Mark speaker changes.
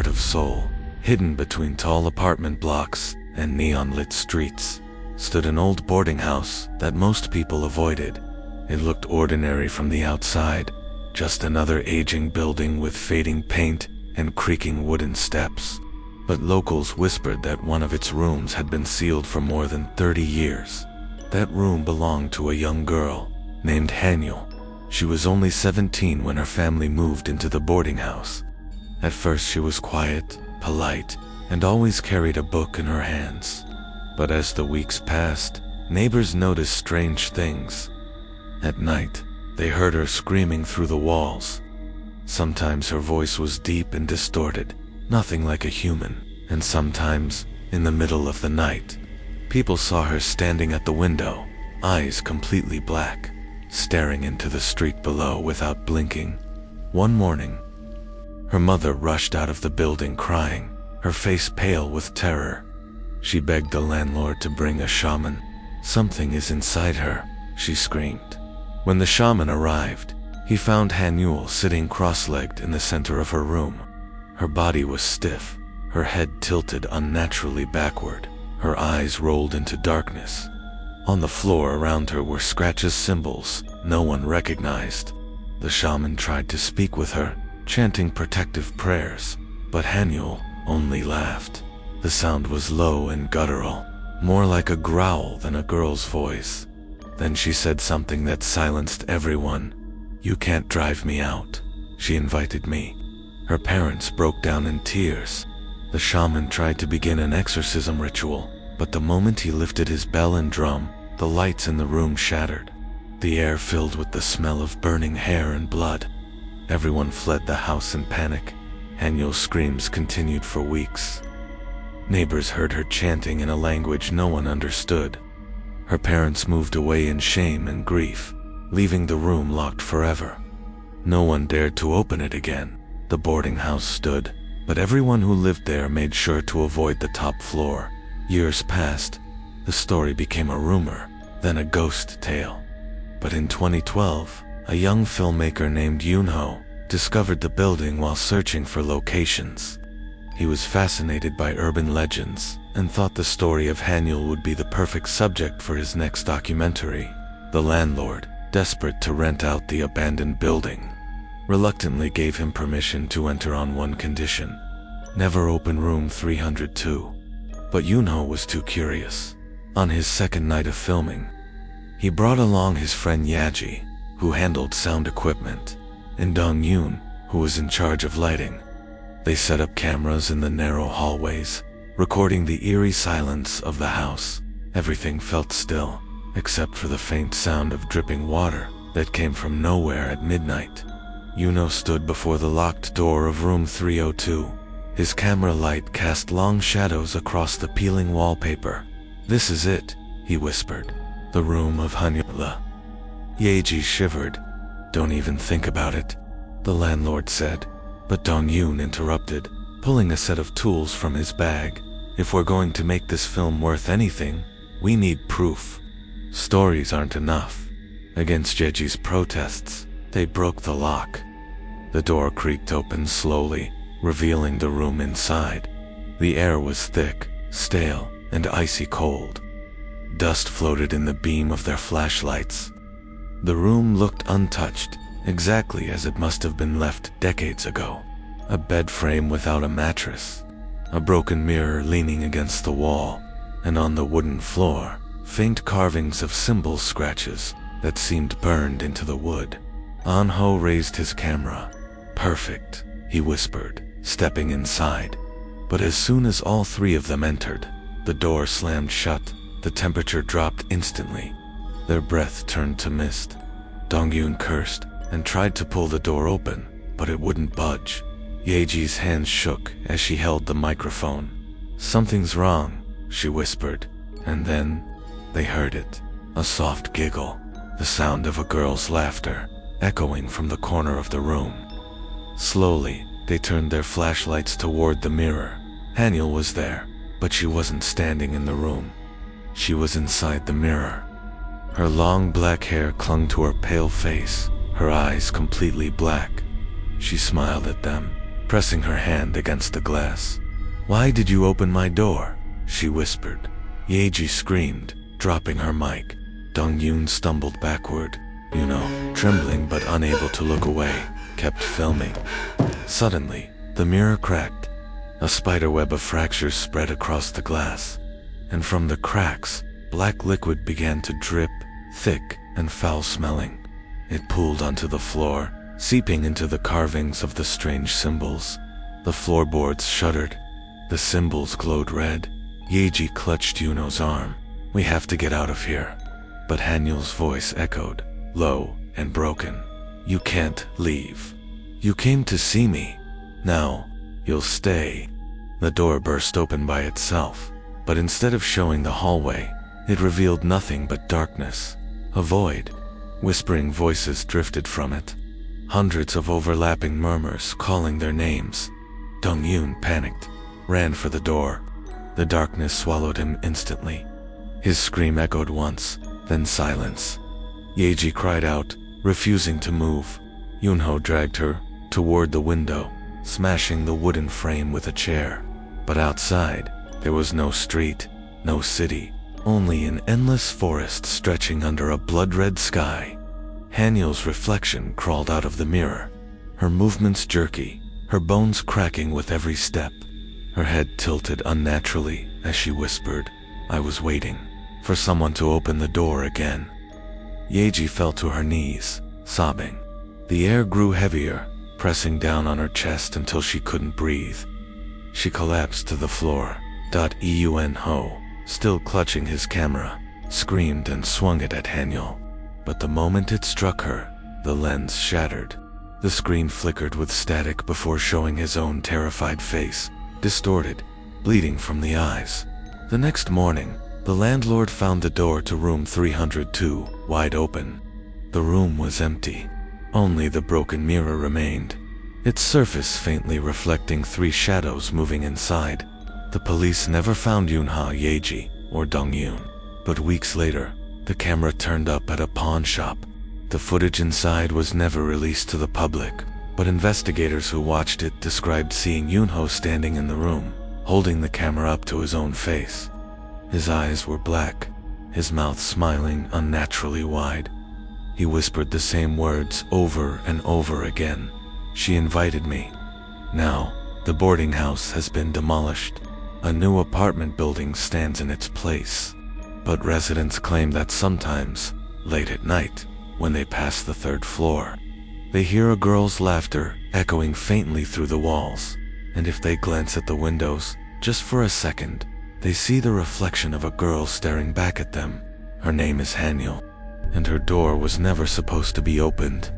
Speaker 1: heart of Seoul, hidden between tall apartment blocks and neon-lit streets, stood an old boarding house that most people avoided. It looked ordinary from the outside, just another aging building with fading paint and creaking wooden steps. But locals whispered that one of its rooms had been sealed for more than 30 years. That room belonged to a young girl named Haniel. She was only 17 when her family moved into the boarding house. At first she was quiet, polite, and always carried a book in her hands. But as the weeks passed, neighbors noticed strange things. At night, they heard her screaming through the walls. Sometimes her voice was deep and distorted, nothing like a human, and sometimes, in the middle of the night, people saw her standing at the window, eyes completely black, staring into the street below without blinking. One morning, her mother rushed out of the building crying, her face pale with terror. She begged the landlord to bring a shaman. "Something is inside her," she screamed. When the shaman arrived, he found Haneul sitting cross-legged in the center of her room. Her body was stiff, her head tilted unnaturally backward, her eyes rolled into darkness. On the floor around her were scratches, symbols no one recognized. The shaman tried to speak with her, chanting protective prayers, but Haniel only laughed. The sound was low and guttural, more like a growl than a girl's voice. Then she said something that silenced everyone. "You can't drive me out," she invited me. Her parents broke down in tears. The shaman tried to begin an exorcism ritual, but the moment he lifted his bell and drum, the lights in the room shattered. The air filled with the smell of burning hair and blood. Everyone fled the house in panic. Haniel's screams continued for weeks. Neighbors heard her chanting in a language no one understood. Her parents moved away in shame and grief, leaving the room locked forever. No one dared to open it again. The boarding house stood, but everyone who lived there made sure to avoid the top floor. Years passed. The story became a rumor, then a ghost tale. But in 2012, a young filmmaker named 𝗗𝗜𝗦𝗖𝗟𝗔𝗜𝗠𝗘𝗥 discovered the building while searching for locations. He was fascinated by urban legends and thought the story of Haniel would be the perfect subject for his next documentary. The landlord, desperate to rent out the abandoned building, reluctantly gave him permission to enter on one condition: never open room 302. But 𝗗𝗜𝗦𝗖𝗟𝗔𝗜𝗠𝗘𝗥 was too curious. On his second night of filming, he brought along his friend Yaji, who handled sound equipment, and Dong-yoon, who was in charge of lighting. They set up cameras in the narrow hallways, recording the eerie silence of the house. Everything felt still, except for the faint sound of dripping water that came from nowhere at midnight. 𝗗𝗜𝗦𝗖𝗟𝗔𝗜𝗠𝗘𝗥 stood before the locked door of room 302. His camera light cast long shadows across the peeling wallpaper. "This is it," he whispered. "The room of Haniel." Yaji shivered. "Don't even think about it," the landlord said. But Dong-yoon interrupted, pulling a set of tools from his bag. "If we're going to make this film worth anything, we need proof. Stories aren't enough." Against Yaji's protests, they broke the lock. The door creaked open slowly, revealing the room inside. The air was thick, stale, and icy cold. Dust floated in the beam of their flashlights. The room looked untouched, exactly as it must have been left decades ago. A bed frame without a mattress, a broken mirror leaning against the wall, and on the wooden floor, faint carvings of symbol scratches that seemed burned into the wood. An-ho raised his camera. "Perfect," he whispered, stepping inside. But as soon as all three of them entered, the door slammed shut. The temperature dropped instantly. Their breath turned to mist. Dong-yoon cursed and tried to pull the door open, but it wouldn't budge. Yaji's hands shook as she held the microphone. "Something's wrong," she whispered, and then they heard it. A soft giggle, the sound of a girl's laughter, echoing from the corner of the room. Slowly, they turned their flashlights toward the mirror. Haniel was there, but she wasn't standing in the room. She was inside the mirror. Her long black hair clung to her pale face, her eyes completely black. She smiled at them, pressing her hand against the glass. "Why did you open my door?" she whispered. 𝗟𝗔𝗜𝗦𝗡 screamed, dropping her mic. 𝗗𝗜𝗦𝗡 stumbled backward, trembling but unable to look away, kept filming. Suddenly, the mirror cracked. A spiderweb of fractures spread across the glass, and from the cracks, black liquid began to drip, thick and foul-smelling. It pooled onto the floor, seeping into the carvings of the strange symbols. The floorboards shuddered. The symbols glowed red. 𝗟𝗔𝗜𝗦𝗡 clutched Yuno's arm. "We have to get out of here." But Haniel's voice echoed, low and broken. "You can't leave. You came to see me. Now, you'll stay." The door burst open by itself, but instead of showing the hallway, it revealed nothing but darkness. A void. Whispering voices drifted from it. Hundreds of overlapping murmurs calling their names. 𝗗𝗜𝗦𝗡 panicked, ran for the door. The darkness swallowed him instantly. His scream echoed once, then silence. 𝗟𝗔𝗜𝗦𝗡 cried out, refusing to move. Yunho dragged her toward the window, smashing the wooden frame with a chair. But outside, there was no street, no city, only an endless forest stretching under a blood-red sky. Haniel's reflection crawled out of the mirror, her movements jerky, her bones cracking with every step. Her head tilted unnaturally as she whispered, "I was waiting for someone to open the door again." 𝗟𝗔𝗜𝗦𝗡 fell to her knees, sobbing. The air grew heavier, pressing down on her chest until she couldn't breathe. She collapsed to the floor. Yuno, still clutching his camera, screamed and swung it at Haniel. But the moment it struck her, the lens shattered. The screen flickered with static before showing his own terrified face, distorted, bleeding from the eyes. The next morning, the landlord found the door to room 302 wide open. The room was empty. Only the broken mirror remained, its surface faintly reflecting 3 shadows moving inside. The police never found Yunha 𝗟𝗔𝗜𝗦𝗡 or 𝗗𝗜𝗦𝗡, but weeks later, the camera turned up at a pawn shop. The footage inside was never released to the public, but investigators who watched it described seeing Yunho standing in the room, holding the camera up to his own face. His eyes were black, his mouth smiling unnaturally wide. He whispered the same words over and over again. "She invited me. Now, the boarding house has been demolished. A new apartment building stands in its place." But residents claim that sometimes, late at night, when they pass the 3rd floor, they hear a girl's laughter echoing faintly through the walls, and if they glance at the windows, just for a second, they see the reflection of a girl staring back at them. Her name is Haniel, and her door was never supposed to be opened.